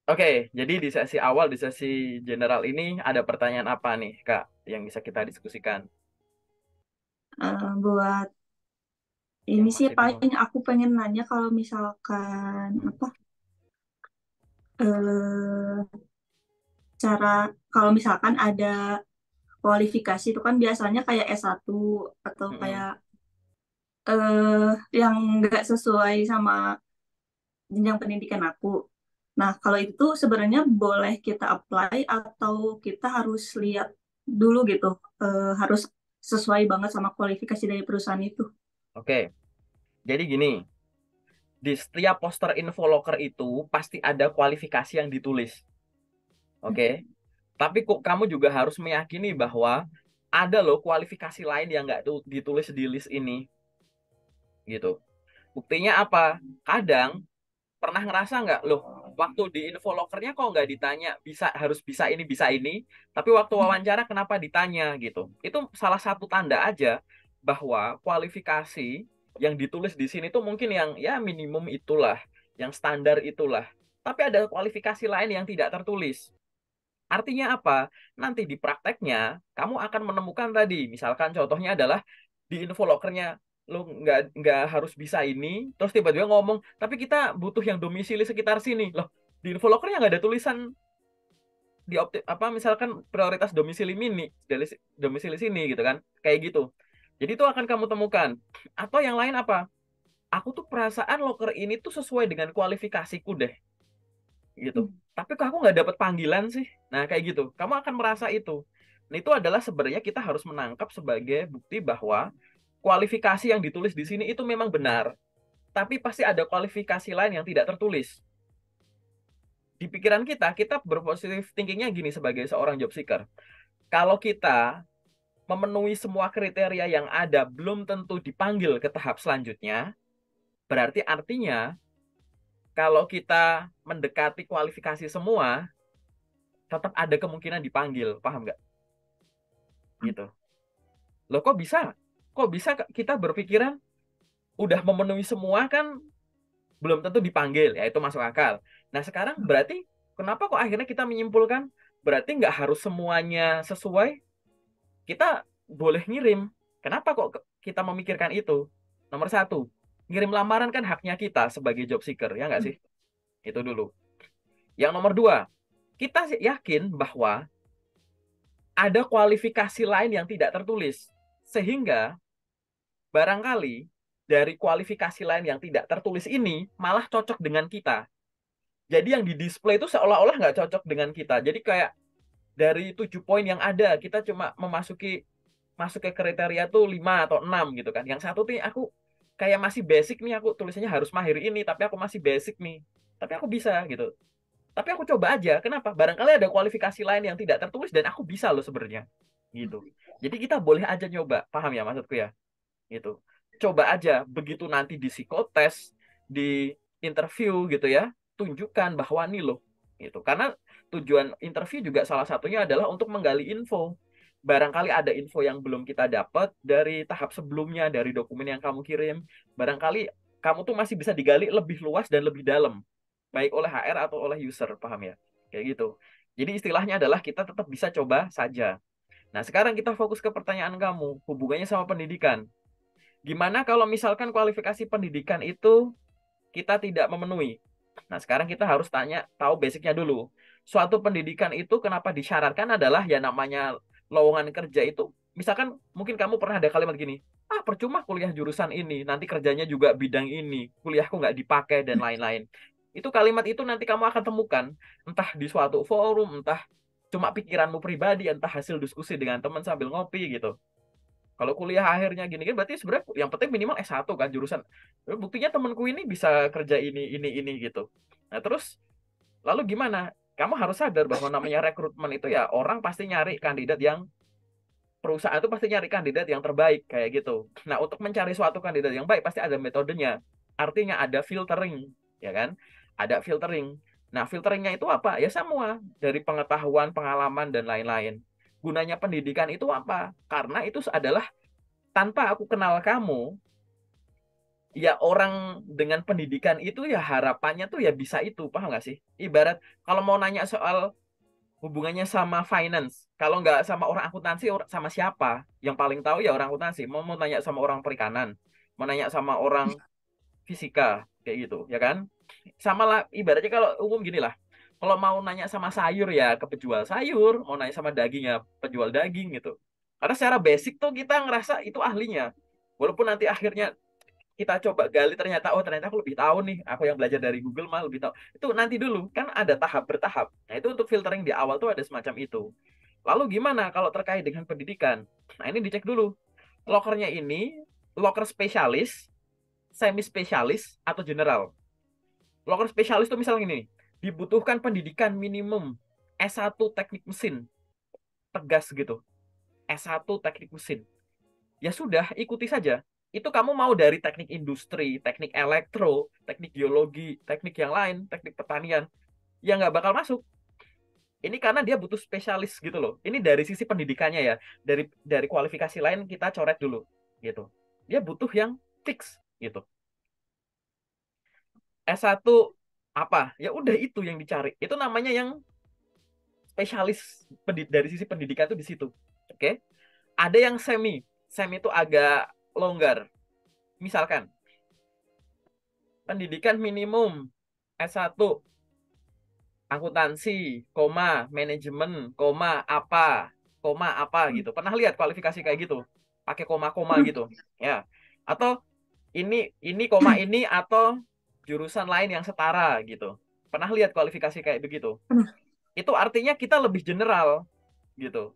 Oke, jadi di sesi awal, di sesi general ini ada pertanyaan apa nih, Kak, yang bisa kita diskusikan? Buat ini Yang sih masih bingung. paling aku pengen nanya kalau misalkan apa eh, cara kalau misalkan ada kualifikasi itu kan biasanya kayak S1 atau kayak Mm-mm. yang nggak sesuai sama jenjang pendidikan aku. Nah, kalau itu sebenarnya boleh kita apply atau kita harus lihat dulu gitu, harus sesuai banget sama kualifikasi dari perusahaan itu. Oke, jadi gini, di setiap poster info locker itu pasti ada kualifikasi yang ditulis. Oke, tapi kok kamu juga harus meyakini bahwa ada loh kualifikasi lain yang nggak ditulis di list ini, gitu. Buktinya apa? Kadang pernah ngerasa nggak loh, waktu di info lockernya kok nggak ditanya bisa harus bisa ini, tapi waktu wawancara kenapa ditanya gitu? Itu salah satu tanda aja bahwa kualifikasi yang ditulis di sini tuh mungkin yang ya minimum itulah, yang standar itulah. Tapi ada kualifikasi lain yang tidak tertulis. Artinya apa? Nanti di prakteknya kamu akan menemukan tadi, misalkan contohnya adalah di info lockernya lo nggak harus bisa ini, terus tiba-tiba ngomong, tapi kita butuh yang domisili sekitar sini. Loh, di info lockernya nggak ada tulisan di apa misalkan prioritas domisili mini dari domisili sini gitu kan, kayak gitu. Jadi itu akan kamu temukan. Atau yang lain apa? Aku tuh perasaan locker ini tuh sesuai dengan kualifikasiku deh gitu. Tapi kok aku nggak dapat panggilan sih? Nah, kayak gitu. Kamu akan merasa itu. Nah, itu adalah sebenarnya kita harus menangkap sebagai bukti bahwa kualifikasi yang ditulis di sini itu memang benar. Tapi pasti ada kualifikasi lain yang tidak tertulis. Di pikiran kita berpositif thinkingnya gini sebagai seorang job seeker. Kalau kita memenuhi semua kriteria yang ada, belum tentu dipanggil ke tahap selanjutnya, berarti artinya kalau kita mendekati kualifikasi semua, tetap ada kemungkinan dipanggil. Paham nggak? Gitu. Loh kok bisa? Kok bisa kita berpikiran udah memenuhi semua kan belum tentu dipanggil, ya itu masuk akal. Nah sekarang berarti kenapa kok akhirnya kita menyimpulkan berarti nggak harus semuanya sesuai, kita boleh ngirim. Kenapa kok kita memikirkan itu? Nomor satu, ngirim lamaran kan haknya kita sebagai job seeker, ya nggak sih? Itu dulu. Yang nomor dua, kita yakin bahwa ada kualifikasi lain yang tidak tertulis. Sehingga barangkali dari kualifikasi lain yang tidak tertulis ini malah cocok dengan kita. Jadi yang di display itu seolah-olah nggak cocok dengan kita. Jadi kayak dari 7 poin yang ada, kita cuma masuk ke kriteria tuh 5 atau 6 gitu kan. Yang satu nih aku kayak masih basic nih, aku tulisannya harus mahir ini, tapi aku masih basic nih. Tapi aku bisa gitu. Tapi aku coba aja. Kenapa? Barangkali ada kualifikasi lain yang tidak tertulis dan aku bisa loh sebenarnya. Gitu. Jadi kita boleh aja nyoba. Paham ya maksudku ya? Gitu. Coba aja begitu nanti di psikotes, di interview gitu ya, tunjukkan bahwa nih loh gitu. Karena tujuan interview juga salah satunya adalah untuk menggali info. Barangkali ada info yang belum kita dapat dari tahap sebelumnya, dari dokumen yang kamu kirim. Barangkali kamu tuh masih bisa digali lebih luas dan lebih dalam, baik oleh HR atau oleh user, paham ya? Kayak gitu. Jadi istilahnya adalah kita tetap bisa coba saja. Nah, sekarang kita fokus ke pertanyaan kamu, hubungannya sama pendidikan. Gimana kalau misalkan kualifikasi pendidikan itu kita tidak memenuhi? Nah, sekarang kita harus tanya, tahu basicnya dulu. Suatu pendidikan itu kenapa disyaratkan adalah ya namanya lowongan kerja itu. Misalkan mungkin kamu pernah ada kalimat gini, ah percuma kuliah jurusan ini, nanti kerjanya juga bidang ini, kuliahku nggak dipakai dan lain-lain. Itu kalimat itu nanti kamu akan temukan, entah di suatu forum, entah cuma pikiranmu pribadi, entah hasil diskusi dengan teman sambil ngopi gitu. Kalau kuliah akhirnya gini kan berarti sebenarnya yang penting minimal S1 kan jurusan. Buktinya temanku ini bisa kerja ini gitu. Nah, terus lalu gimana? Kamu harus sadar bahwa namanya rekrutmen itu ya orang pasti nyari kandidat yang perusahaan itu pasti nyari kandidat yang terbaik kayak gitu. Nah, untuk mencari suatu kandidat yang baik pasti ada metodenya. Artinya ada filtering, ya kan? Ada filtering. Nah, filteringnya itu apa? Ya semua dari pengetahuan, pengalaman dan lain-lain. Gunanya pendidikan itu apa? Karena itu adalah tanpa aku kenal kamu, ya orang dengan pendidikan itu ya harapannya tuh ya bisa itu, paham nggak sih? Ibarat kalau mau nanya soal hubungannya sama finance, kalau nggak sama orang akuntansi, sama siapa? Yang paling tahu ya orang akuntansi. Mau nanya sama orang perikanan, mau nanya sama orang fisika, kayak gitu, ya kan? Sama lah, ibaratnya kalau umum gini lah. Kalau mau nanya sama sayur ya ke penjual sayur, mau nanya sama daging ya penjual daging gitu. Karena secara basic tuh kita ngerasa itu ahlinya. Walaupun nanti akhirnya kita coba gali ternyata oh ternyata aku lebih tahu nih, aku yang belajar dari Google mah lebih tahu. Itu nanti dulu kan ada tahap bertahap. Nah, itu untuk filtering di awal tuh ada semacam itu. Lalu gimana kalau terkait dengan pendidikan? Nah, ini dicek dulu. Lokernya ini loker spesialis, semi spesialis atau general. Loker spesialis itu misalnya ini, dibutuhkan pendidikan minimum S1 teknik mesin, tegas gitu. S1 teknik mesin. Ya sudah, ikuti saja. Itu kamu mau dari teknik industri, teknik elektro, teknik geologi, teknik yang lain, teknik pertanian, ya nggak bakal masuk. Ini karena dia butuh spesialis gitu loh. Ini dari sisi pendidikannya ya. Dari kualifikasi lain kita coret dulu gitu. Dia butuh yang fix gitu. S1 apa? Ya udah itu yang dicari. Itu namanya yang spesialis dari sisi pendidikan itu di situ. Oke? Ada yang semi. Semi itu agak longgar. Misalkan pendidikan minimum S1 akuntansi, koma, manajemen, koma apa gitu. Pernah lihat kualifikasi kayak gitu? Pakai koma-koma gitu. Ya. Atau ini koma ini atau jurusan lain yang setara gitu. Pernah lihat kualifikasi kayak begitu? Pernah. Itu artinya kita lebih general gitu.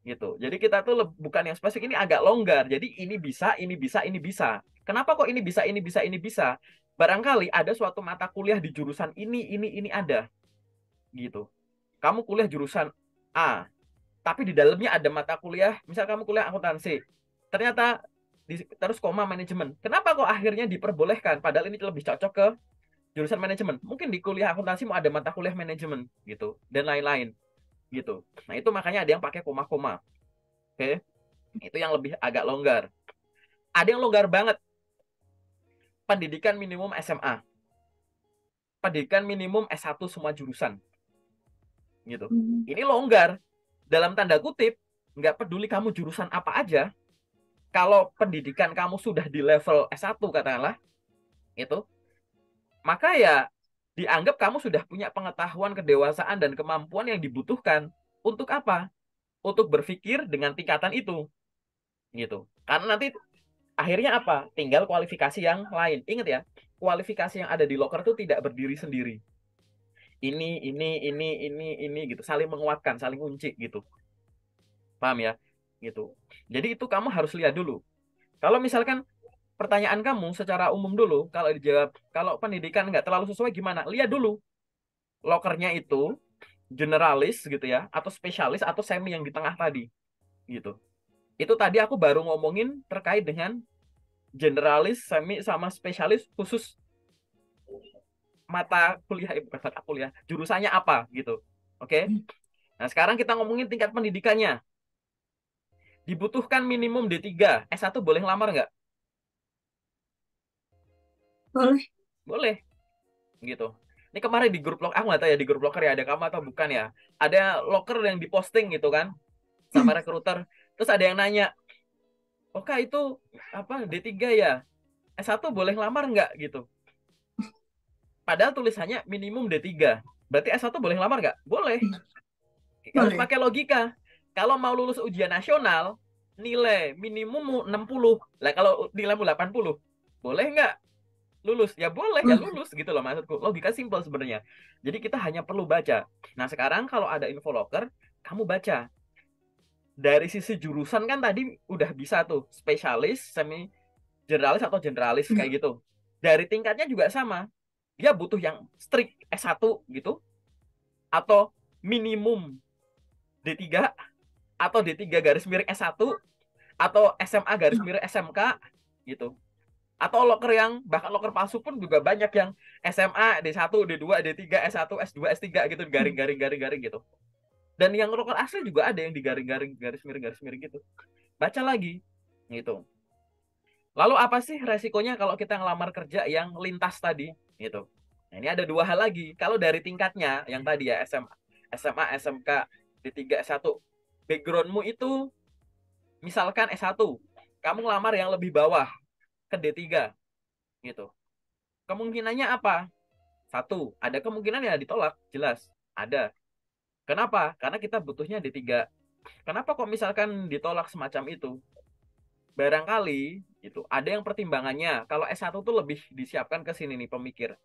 Gitu. Jadi kita tuh bukan yang spesifik, ini agak longgar. Jadi ini bisa, ini bisa, ini bisa. Kenapa kok ini bisa, ini bisa, ini bisa? Barangkali ada suatu mata kuliah di jurusan ini ada gitu. Kamu kuliah jurusan A, tapi di dalamnya ada mata kuliah, misal kamu kuliah akuntansi. Ternyata terus koma manajemen. Kenapa kok akhirnya diperbolehkan padahal ini lebih cocok ke jurusan manajemen? Mungkin di kuliah akuntansi mau ada mata kuliah manajemen gitu dan lain-lain gitu. Nah, itu makanya ada yang pakai koma-koma. Oke. Itu yang lebih agak longgar. Ada yang longgar banget. Pendidikan minimum SMA. Pendidikan minimum S1 semua jurusan. Gitu. Ini longgar. Dalam tanda kutip, nggak peduli kamu jurusan apa aja, kalau pendidikan kamu sudah di level S1 katakanlah, itu, maka ya dianggap kamu sudah punya pengetahuan, kedewasaan, dan kemampuan yang dibutuhkan. Untuk apa? Untuk berpikir dengan tingkatan itu. Gitu. Karena nanti akhirnya apa? Tinggal kualifikasi yang lain. Ingat ya, kualifikasi yang ada di loker itu tidak berdiri sendiri. Ini gitu. Saling menguatkan, saling kunci gitu. Paham ya? Gitu. Jadi itu kamu harus lihat dulu. Kalau misalkan pertanyaan kamu secara umum dulu, kalau dijawab, kalau pendidikan nggak terlalu sesuai gimana? Lihat dulu. Lokernya itu generalis gitu ya, atau spesialis, atau semi yang di tengah tadi. Gitu. Itu tadi aku baru ngomongin terkait dengan generalis, semi, sama spesialis khusus mata kuliah, bukan mata kuliah, jurusannya apa gitu. Oke? Nah, sekarang kita ngomongin tingkat pendidikannya. Dibutuhkan minimum D3. S1 boleh ngelamar nggak? Boleh. Boleh. Gitu. Ini kemarin di grup loker, aku nggak tahu ya di grup loker ya ada kamu atau bukan ya. Ada loker yang diposting gitu kan sama rekruter. Terus ada yang nanya, "Oh Kak, itu apa D3 ya? S1 boleh ngelamar nggak?" gitu. Padahal tulisannya minimum D3. Berarti S1 boleh ngelamar nggak? Boleh. Harus Boleh. pakai logika. Kalau mau lulus ujian nasional, nilai minimum 60. Lah kalau nilaimu 80, boleh nggak lulus? Ya boleh, ya Boleh. lulus gitu loh maksudku. Logika simpel sebenarnya. Jadi kita hanya perlu baca. Nah, sekarang kalau ada info loker, kamu baca. Dari sisi jurusan kan tadi udah bisa tuh, spesialis, semi generalis atau generalis kayak gitu. Dari tingkatnya juga sama. Dia butuh yang strict S1 gitu atau minimum D3 atau D3 garis miring S1 atau SMA garis miring SMK gitu. Atau loker yang bahkan loker palsu pun juga banyak yang SMA D1, D2, D3, S1, S2, S3 gitu garing-garing gitu. Dan yang loker asli juga ada yang digaring-garing garis miring gitu. Baca lagi gitu. Lalu apa sih resikonya kalau kita ngelamar kerja yang lintas tadi? Gitu. Nah, ini ada dua hal lagi. Kalau dari tingkatnya yang tadi ya SMA, SMA, SMK, D3, S1, backgroundmu itu misalkan S1, kamu ngelamar yang lebih bawah ke D3 gitu. Kemungkinannya apa? Satu, ada kemungkinan ya ditolak, jelas. Ada. Kenapa? Karena kita butuhnya D3. Kenapa kok misalkan ditolak semacam itu? Barangkali itu ada yang pertimbangannya. Kalau S1 tuh lebih disiapkan ke sini nih pemikir.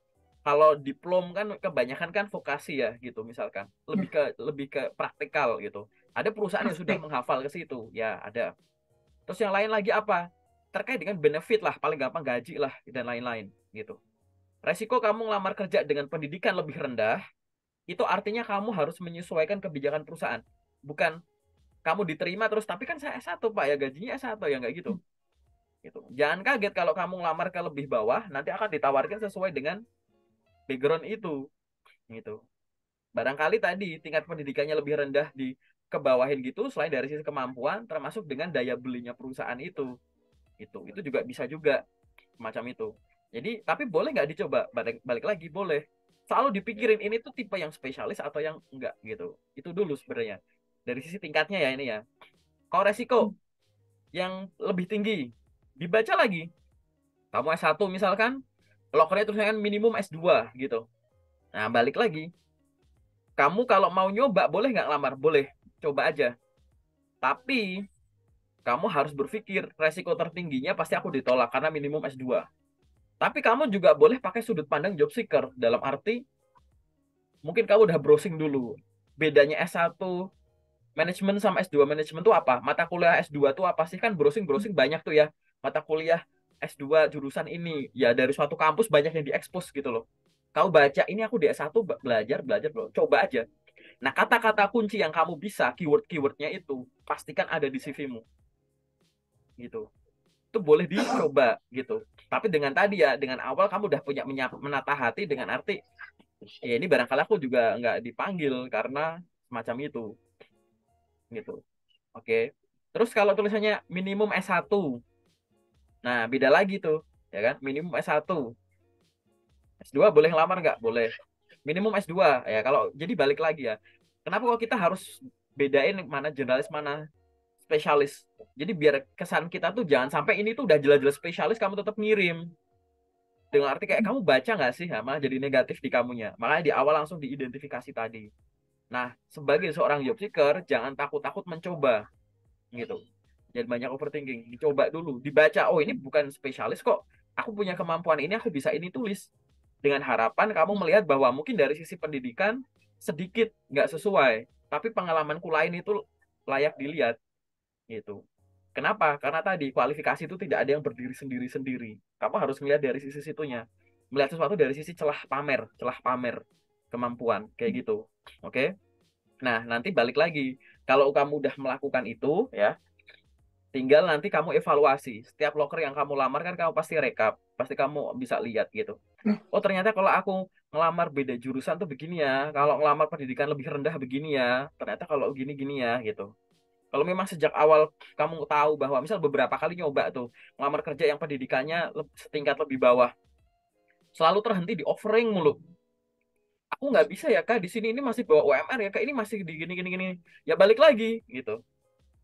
Kalau diplom kan kebanyakan kan vokasi ya gitu misalkan. Ya, Lebih ke praktikal gitu. Ada perusahaan yang sudah praktek. menghafal ke situ. Ya, ada. Terus yang lain lagi apa? Terkait dengan benefit lah, paling gampang gaji lah dan lain-lain gitu. Resiko kamu ngelamar kerja dengan pendidikan lebih rendah, itu artinya kamu harus menyesuaikan kebijakan perusahaan. Bukan kamu diterima terus, tapi kan saya S1 Pak ya, gajinya S1 ya, nggak gitu. Gitu. Jangan kaget kalau kamu ngelamar ke lebih bawah, nanti akan ditawarkan sesuai dengan background itu. Gitu. Barangkali tadi tingkat pendidikannya lebih rendah di kebawahin gitu, selain dari sisi kemampuan, termasuk dengan daya belinya perusahaan itu. Itu juga bisa juga macam itu. Jadi tapi boleh nggak dicoba, balik lagi boleh, selalu dipikirin ini tuh tipe yang spesialis atau yang enggak gitu. Itu dulu sebenarnya dari sisi tingkatnya ya ini ya. Kalau resiko yang lebih tinggi, dibaca lagi, kamu S1 misalkan, lokernya tulisannya kan minimum S2 gitu. Nah balik lagi, kamu kalau mau nyoba boleh nggak lamar, boleh, coba aja. Tapi kamu harus berpikir resiko tertingginya pasti aku ditolak karena minimum S2. Tapi kamu juga boleh pakai sudut pandang job seeker. Dalam arti, mungkin kamu udah browsing dulu. Bedanya S1 manajemen sama S2 manajemen tuh apa? Mata kuliah S2 tuh apa sih? Kan browsing-browsing banyak tuh ya. Mata kuliah S2 jurusan ini. Ya dari suatu kampus banyak yang diekspos gitu loh. Kau baca, ini aku di S1 belajar, belajar, bro. Coba aja. Nah, kata-kata kunci yang kamu bisa, keyword-keywordnya itu, pastikan ada di CV-mu. Gitu. Itu boleh dicoba gitu. Tapi dengan tadi ya, dengan awal kamu udah punya menata hati dengan arti, ya ini barangkali aku juga nggak dipanggil karena semacam itu gitu. Oke. Terus kalau tulisannya minimum S1, nah beda lagi tuh, ya kan? Minimum S1. S2 boleh ngelamar nggak? Boleh. Minimum S2 ya. Kalau jadi balik lagi ya. Kenapa kok kita harus bedain mana generalis mana spesialis? Jadi biar kesan kita tuh jangan sampai ini tuh udah jelas-jelas spesialis kamu tetap ngirim. Dengan arti kayak kamu baca nggak sih, ya, malah jadi negatif di kamunya. Makanya di awal langsung diidentifikasi tadi. Nah, sebagai seorang job seeker, jangan takut-takut mencoba gitu. Jangan banyak overthinking, dicoba dulu, dibaca. Oh, ini bukan spesialis kok. Aku punya kemampuan ini, aku bisa ini tulis. Dengan harapan kamu melihat bahwa mungkin dari sisi pendidikan sedikit nggak sesuai, tapi pengalamanku lain itu layak dilihat gitu. Kenapa? Karena tadi kualifikasi itu tidak ada yang berdiri sendiri-sendiri. Kamu harus melihat dari sisi situnya. Melihat sesuatu dari sisi celah pamer kemampuan kayak gitu. Oke? Nah, nanti balik lagi. Kalau kamu udah melakukan itu ya, tinggal nanti kamu evaluasi. Setiap loker yang kamu lamar kan kamu pasti rekap, pasti kamu bisa lihat gitu. Nah, Oh, ternyata kalau aku ngelamar beda jurusan tuh begini ya. Kalau ngelamar pendidikan lebih rendah begini ya. Ternyata kalau gini-gini ya gitu. Kalau memang sejak awal kamu tahu bahwa misal beberapa kali nyoba tuh ngelamar kerja yang pendidikannya setingkat lebih bawah, selalu terhenti di offering mulu. Aku nggak bisa ya kak, di sini ini masih bawa UMR ya kak, ini masih di gini gini gini. Ya balik lagi gitu.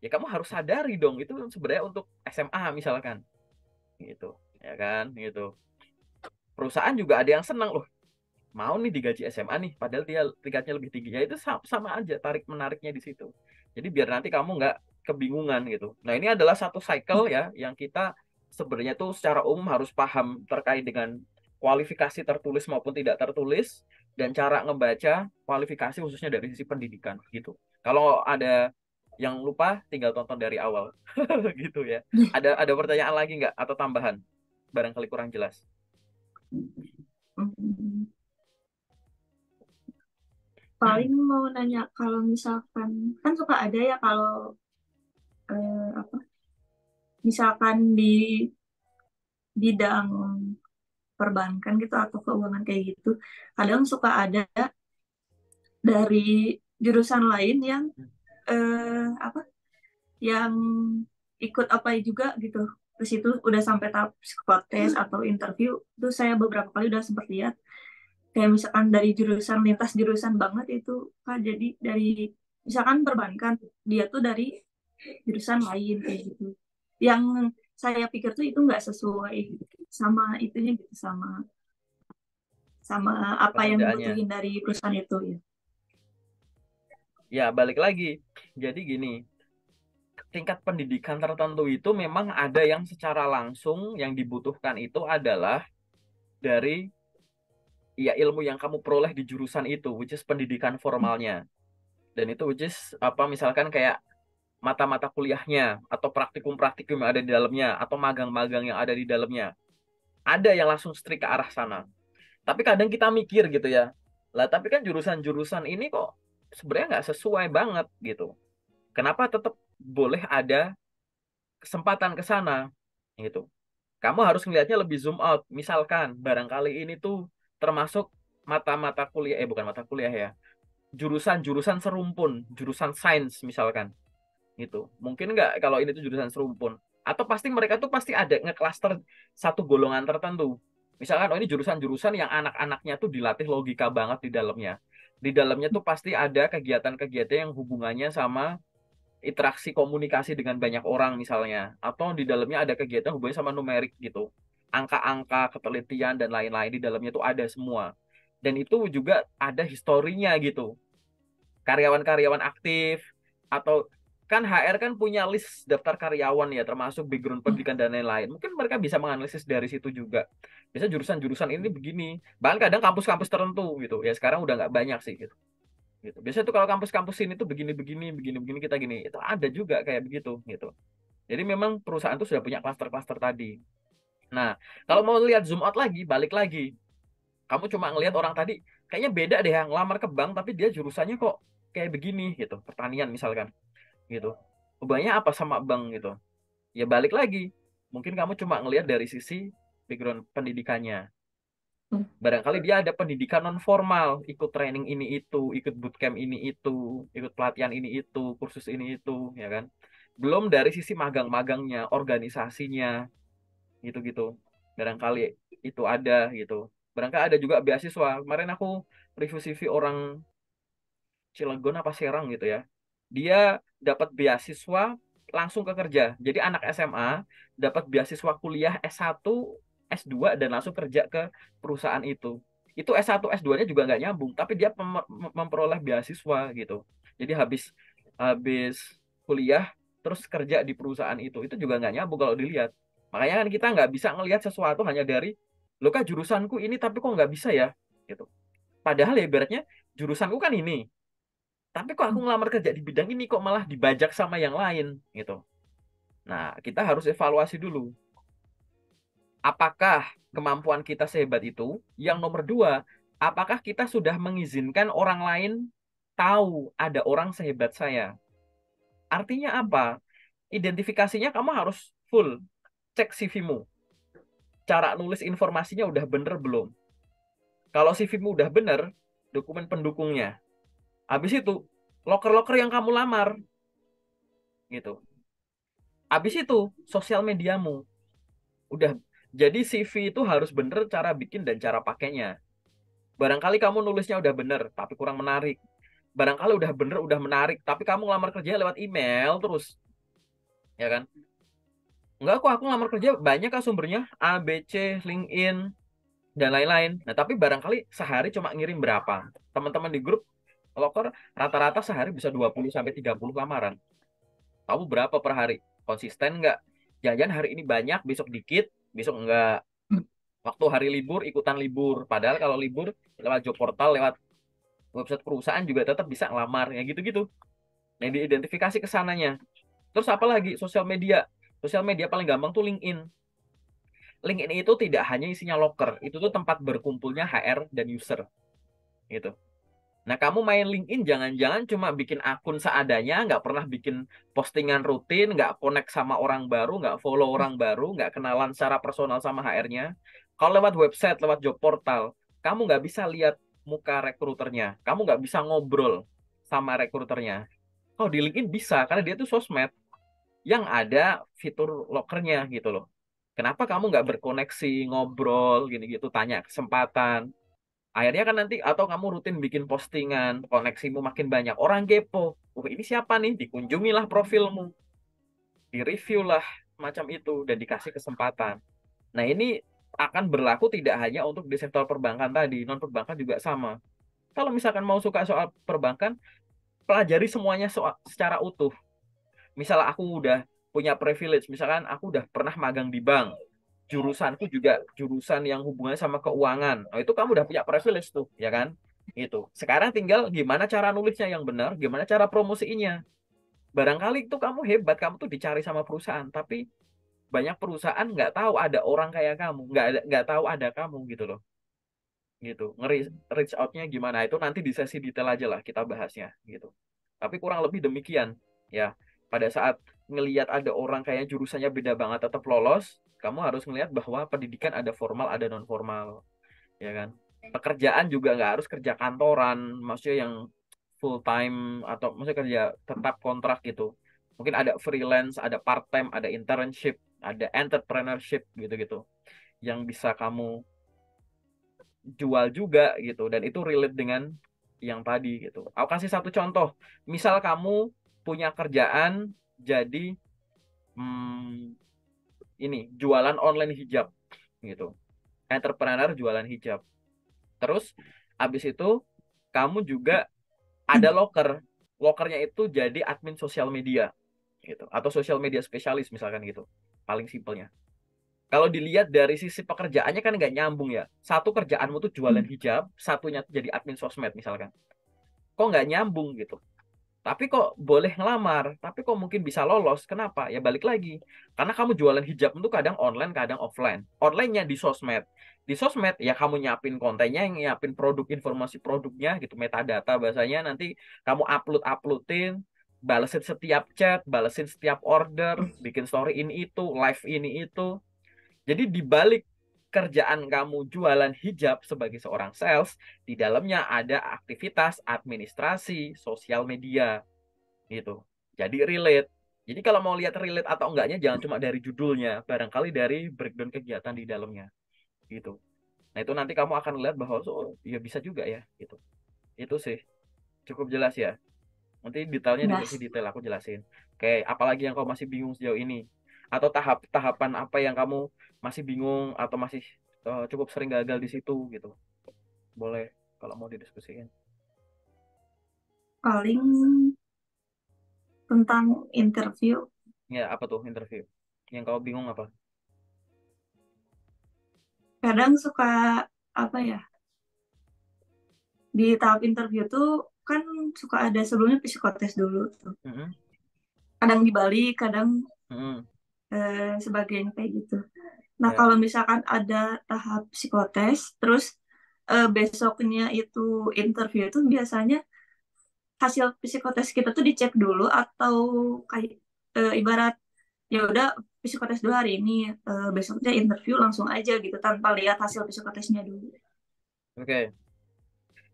Ya kamu harus sadari dong itu sebenarnya untuk SMA misalkan gitu. Ya kan gitu. Perusahaan juga ada yang senang loh, mau nih digaji SMA nih, padahal dia tingkatnya lebih tinggi. Ya itu sama aja tarik menariknya di situ. Jadi biar nanti kamu nggak kebingungan gitu. Nah ini adalah satu cycle ya yang kita sebenarnya tuh secara umum harus paham terkait dengan kualifikasi tertulis maupun tidak tertulis dan cara ngebaca kualifikasi khususnya dari sisi pendidikan gitu. Kalau ada yang lupa tinggal tonton dari awal gitu ya. Ada pertanyaan lagi nggak atau tambahan? Barangkali kurang jelas. mm, paling mau nanya kalau misalkan kan suka ada ya kalau apa misalkan di bidang perbankan gitu atau keuangan kayak gitu kadang suka ada dari jurusan lain yang apa yang ikut apply juga gitu. Terus itu udah sampai tahap psikotes atau interview, itu saya beberapa kali udah sempat lihat. Kayak misalkan dari jurusan lintas jurusan banget itu, Kak. Jadi dari misalkan perbankan, dia tuh dari jurusan lain kayak gitu. Yang saya pikir tuh itu nggak sesuai sama itunya gitu, sama sama apa yang pekerjaannya. dibutuhin dari perusahaan itu ya. Ya, balik lagi. Jadi gini, tingkat pendidikan tertentu itu memang ada yang secara langsung yang dibutuhkan itu adalah dari ya ilmu yang kamu peroleh di jurusan itu, which is pendidikan formalnya. Dan itu which is apa misalkan kayak mata-mata kuliahnya atau praktikum-praktikum yang ada di dalamnya atau magang-magang yang ada di dalamnya. Ada yang langsung strict ke arah sana. Tapi kadang kita mikir gitu ya. Lah, tapi kan jurusan-jurusan ini kok sebenarnya nggak sesuai banget gitu. Kenapa tetap boleh ada kesempatan ke sana gitu. Kamu harus ngelihatnya lebih zoom out. Misalkan barangkali ini tuh termasuk mata-mata kuliah, bukan mata kuliah ya, jurusan-jurusan serumpun, jurusan sains misalkan gitu. Mungkin nggak kalau ini tuh jurusan serumpun. Atau pasti mereka tuh pasti ada nge-cluster satu golongan tertentu. Misalkan oh ini jurusan-jurusan yang anak-anaknya tuh dilatih logika banget di dalamnya. Di dalamnya tuh pasti ada kegiatan-kegiatan yang hubungannya sama interaksi komunikasi dengan banyak orang misalnya. Atau di dalamnya ada kegiatan hubungannya sama numerik gitu. Angka-angka, ketelitian, dan lain-lain di dalamnya tuh ada semua. Dan itu juga ada historinya gitu, karyawan-karyawan aktif atau kan HR kan punya list daftar karyawan ya termasuk background pendidikan dan lain-lain. Mungkin mereka bisa menganalisis dari situ juga. Biasa jurusan-jurusan ini begini. Bahkan kadang kampus-kampus tertentu gitu. Ya sekarang udah nggak banyak sih gitu. Gitu. Biasanya tuh kalau kampus-kampus ini tuh begini-begini, begini-begini kita gini. Itu ada juga kayak begitu gitu. Jadi memang perusahaan tuh sudah punya klaster-klaster tadi. Nah, kalau mau lihat zoom out lagi, balik lagi. Kamu cuma ngelihat orang tadi kayaknya beda deh yang ngelamar ke bank tapi dia jurusannya kok kayak begini gitu, pertanian misalkan gitu. Hubungannya apa sama bank gitu? Ya balik lagi. Mungkin kamu cuma ngelihat dari sisi background pendidikannya. Barangkali dia ada pendidikan non formal, ikut training ini itu, ikut bootcamp ini itu, ikut pelatihan ini itu, kursus ini itu, ya kan? Belum dari sisi magang-magangnya, organisasinya, gitu-gitu. Barangkali itu ada gitu. Barangkali ada juga beasiswa. Kemarin aku review CV orang Cilegon apa Serang gitu ya. Dia dapat beasiswa langsung ke kerja. Jadi anak SMA dapat beasiswa kuliah S1, S2 dan langsung kerja ke perusahaan itu. Itu S1, S2-nya juga nggak nyambung, tapi dia memperoleh beasiswa gitu. Jadi habis habis kuliah terus kerja di perusahaan itu. Itu juga nggak nyambung kalau dilihat. Makanya kan kita nggak bisa ngelihat sesuatu hanya dari, loh kak jurusanku ini tapi kok nggak bisa ya? Gitu. Padahal ya ibaratnya jurusanku kan ini, tapi kok aku ngelamar kerja di bidang ini kok malah dibajak sama yang lain gitu. Nah, kita harus evaluasi dulu. Apakah kemampuan kita sehebat itu? Yang nomor dua, apakah kita sudah mengizinkan orang lain tahu ada orang sehebat saya? Artinya apa? Identifikasinya kamu harus full. Cek CV-mu. Cara nulis informasinya udah bener belum? Kalau CV-mu udah bener, dokumen pendukungnya. Habis itu, loker-loker yang kamu lamar, gitu. Habis itu, sosial mediamu. Udah, jadi CV itu harus bener cara bikin dan cara pakainya. Barangkali kamu nulisnya udah bener, tapi kurang menarik. Barangkali udah bener, udah menarik, tapi kamu ngelamar kerja lewat email terus. Ya kan? Enggak kok, aku ngelamar kerja banyak kan sumbernya. A, B, C, LinkedIn, dan lain-lain. Nah, tapi barangkali sehari cuma ngirim berapa. Teman-teman di grup loker rata-rata sehari bisa 20 sampai 30 lamaran. Kamu berapa per hari? Konsisten nggak? Jangan-jangan hari ini banyak, besok dikit, besok enggak. Waktu hari libur, ikutan libur. Padahal kalau libur, lewat job portal, lewat website perusahaan juga tetap bisa ngelamar. Ya gitu-gitu. Yang diidentifikasi ke sananya. Terus apa lagi? Sosial media. Sosial media paling gampang tuh LinkedIn. LinkedIn itu tidak hanya isinya loker. Itu tuh tempat berkumpulnya HR dan user. Gitu. Nah, kamu main LinkedIn jangan-jangan cuma bikin akun seadanya, nggak pernah bikin postingan rutin, nggak connect sama orang baru, nggak follow orang baru, nggak kenalan secara personal sama HR-nya. Kalau lewat website, lewat job portal, kamu nggak bisa lihat muka rekruternya. Kamu nggak bisa ngobrol sama rekruternya. Oh, di LinkedIn bisa, karena dia tuh sosmed. yang ada fitur lokernya gitu loh. Kenapa kamu nggak berkoneksi, ngobrol, gini-gitu, tanya kesempatan. Akhirnya kan nanti, atau kamu rutin bikin postingan, koneksimu makin banyak. Orang kepo. Oh, ini siapa nih? Dikunjungilah profilmu. Direview lah, macam itu. Dan dikasih kesempatan. Nah, ini akan berlaku tidak hanya untuk di sektor perbankan tadi. Non-perbankan juga sama. Kalau misalkan mau suka soal perbankan, pelajari semuanya secara utuh. Misal aku udah punya privilege, misalkan aku udah pernah magang di bank, jurusanku juga jurusan yang hubungannya sama keuangan. Oh, itu kamu udah punya privilege tuh, ya kan? Itu. Sekarang tinggal gimana cara nulisnya yang benar, gimana cara promosiinnya. Barangkali itu kamu hebat, kamu tuh dicari sama perusahaan, tapi banyak perusahaan nggak tahu ada orang kayak kamu, nggak tahu ada kamu gitu loh. Gitu. Reach out-nya gimana? Itu nanti di sesi detail aja lah kita bahasnya gitu. Tapi kurang lebih demikian ya. Pada saat ngelihat ada orang kayak jurusannya beda banget tetap lolos, kamu harus ngelihat bahwa pendidikan ada formal, ada non formal, ya kan? Pekerjaan juga nggak harus kerja kantoran, maksudnya yang full time atau maksudnya kerja tetap kontrak gitu. Mungkin ada freelance, ada part time, ada internship, ada entrepreneurship gitu-gitu yang bisa kamu jual juga gitu, dan itu relate dengan yang tadi gitu. Aku kasih satu contoh. Misal kamu punya kerjaan jadi hmm, ini jualan online hijab gitu. Entrepreneur jualan hijab. Terus habis itu kamu juga ada loker. Lokernya itu jadi admin sosial media gitu, atau sosial media spesialis misalkan gitu. Paling simpelnya. Kalau dilihat dari sisi pekerjaannya kan nggak nyambung ya. Satu kerjaanmu tuh jualan hijab, satunya tuh jadi admin sosmed misalkan. Kok nggak nyambung gitu. Tapi kok boleh ngelamar, tapi kok mungkin bisa lolos. Kenapa? Ya balik lagi. Karena kamu jualan hijab itu kadang online, kadang offline. Onlinenya di sosmed. Di sosmed ya kamu nyiapin kontennya, nyiapin produk, informasi produknya gitu, metadata bahasanya. Nanti kamu uploadin, balesin setiap chat, balesin setiap order, bikin story ini itu, live ini itu. Jadi di balik kerjaan kamu jualan hijab sebagai seorang sales, di dalamnya ada aktivitas administrasi sosial media gitu. Jadi relate. Jadi kalau mau lihat relate atau enggaknya jangan cuma dari judulnya, barangkali dari breakdown kegiatan di dalamnya gitu. Nah, itu nanti kamu akan lihat bahwa oh, ya bisa juga ya gitu. Itu sih cukup jelas ya. Nanti detailnya di sesi Jelas. detail aku jelasin. Oke, apalagi yang kau masih bingung sejauh ini? Atau tahap-tahapan apa yang kamu masih bingung atau masih cukup sering gagal di situ gitu? Boleh kalau mau didiskusikan. Paling tentang interview. Ya, apa tuh interview? Yang kau bingung apa? Kadang suka apa ya, di tahap interview tuh kan suka ada sebelumnya psikotes dulu tuh. Mm-mm, Kadang di Bali, kadang mm-mm, sebagainya kayak gitu. Nah, ya. kalau misalkan ada tahap psikotes, terus besoknya itu interview itu biasanya hasil psikotes kita tuh dicek dulu atau kayak ibarat ya udah psikotes dulu hari ini, besoknya interview langsung aja gitu tanpa lihat hasil psikotesnya dulu. Oke.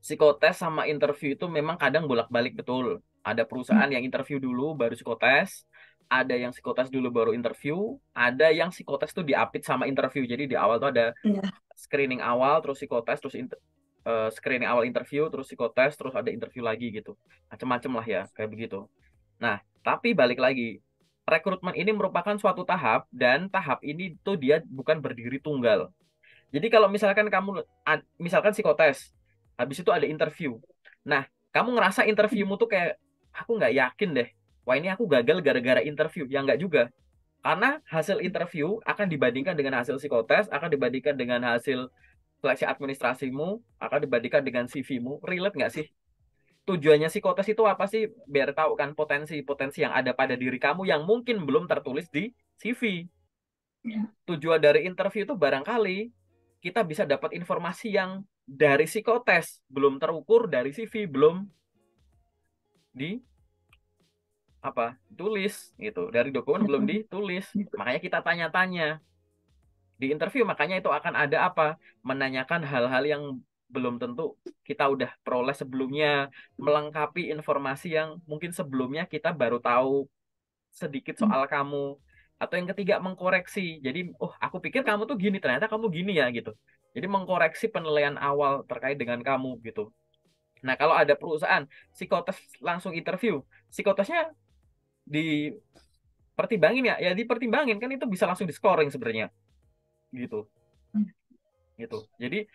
Psikotes sama interview itu memang kadang bolak-balik betul. Ada Hmm, perusahaan yang interview dulu baru psikotes, ada yang psikotes dulu baru interview, ada yang psikotes tuh diapit sama interview. Jadi di awal tuh ada iya. screening awal, terus psikotes, terus screening awal interview, terus psikotes, terus ada interview lagi gitu. Macem-macem lah ya, kayak begitu. Nah, tapi balik lagi, rekrutmen ini merupakan suatu tahap dan tahap ini tuh dia bukan berdiri tunggal. Jadi kalau misalkan kamu misalkan psikotes, habis itu ada interview. Nah, kamu ngerasa interviewmu tuh kayak aku nggak yakin deh. Wah, ini aku gagal gara-gara interview. Ya nggak juga. Karena hasil interview akan dibandingkan dengan hasil psikotes, akan dibandingkan dengan hasil seleksi administrasimu, akan dibandingkan dengan CV-mu. Relate nggak sih? Tujuannya psikotes itu apa sih? Biar tahu kan potensi-potensi yang ada pada diri kamu yang mungkin belum tertulis di CV. Tujuan dari interview itu barangkali kita bisa dapat informasi yang dari psikotes belum terukur, dari CV belum di apa tulis gitu, dari dokumen belum ditulis, makanya kita tanya-tanya di interview. Makanya itu akan ada apa, menanyakan hal-hal yang belum tentu kita udah peroleh sebelumnya, melengkapi informasi yang mungkin sebelumnya kita baru tahu sedikit Hmm. soal kamu. Atau yang ketiga mengkoreksi. Jadi, oh aku pikir kamu tuh gini, ternyata kamu gini ya gitu. Jadi mengkoreksi penilaian awal terkait dengan kamu gitu. Nah, kalau ada perusahaan psikotes langsung interview, psikotesnya dipertimbangin ya, ya dipertimbangin kan itu bisa langsung di scoring sebenarnya gitu, gitu. Jadi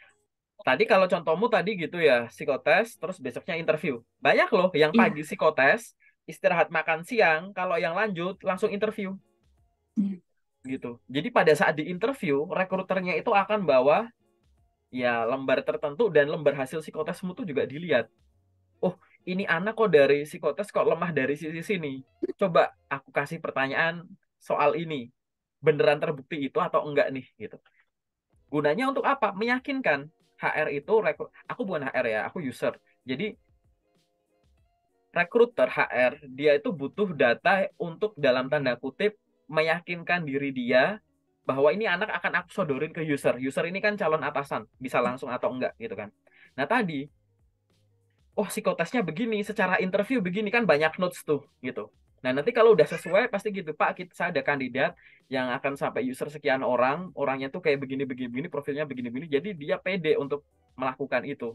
tadi kalau contohmu tadi gitu ya, psikotes terus besoknya interview. Banyak loh yang Iya. pagi psikotes, istirahat makan siang, kalau yang lanjut langsung interview Hmm. gitu. Jadi pada saat di interview, rekruternya itu akan bawa ya lembar tertentu dan lembar hasil psikotesmu tuh juga dilihat. Oh, ini anak kok dari psikotes kok lemah dari sisi sini. Coba aku kasih pertanyaan soal ini. Beneran terbukti itu atau enggak nih gitu. Gunanya untuk apa? Meyakinkan HR itu aku bukan HR ya, aku user. Jadi rekruter HR dia itu butuh data untuk dalam tanda kutip meyakinkan diri dia bahwa ini anak akan aku sodorin ke user. User ini kan calon atasan, bisa langsung atau enggak gitu kan. Nah, tadi oh psikotesnya begini, secara interview begini kan banyak notes tuh gitu. Nah nanti kalau udah sesuai pasti gitu Pak, saya ada kandidat yang akan sampai user sekian orang, orangnya tuh kayak begini begini begini, profilnya begini begini, jadi dia pede untuk melakukan itu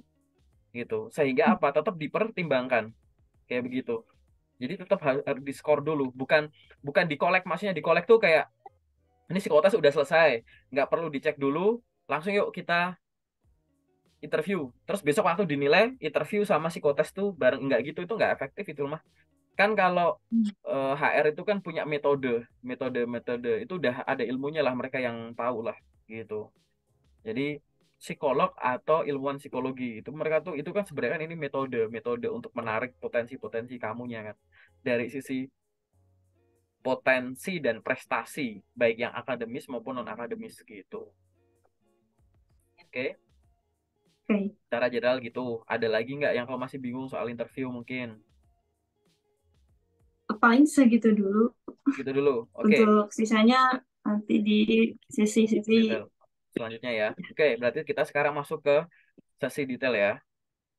gitu. Sehingga apa? Tetap dipertimbangkan kayak begitu. Jadi tetap harus diskor dulu, bukan bukan dikolek, maksudnya dikolek tuh kayak ini psikotes udah selesai, nggak perlu dicek dulu, langsung yuk kita interview. Terus besok waktu dinilai interview sama psikotes tuh bareng, nggak gitu, itu nggak efektif itu mah. Kan kalau HR itu kan punya metode itu udah ada ilmunya lah, mereka yang tahu lah gitu. Jadi psikolog atau ilmuwan psikologi itu mereka tuh itu kan sebenarnya kan ini metode untuk menarik potensi-potensi kamunya kan dari sisi potensi dan prestasi baik yang akademis maupun non akademis gitu. Oke, Oke. cara general gitu. Ada lagi nggak yang kamu masih bingung soal interview mungkin? Paling segitu dulu. Gitu dulu. Oke, Untuk sisanya nanti di sisi-sisi. detail selanjutnya ya. Oke, berarti kita sekarang masuk ke sesi detail ya.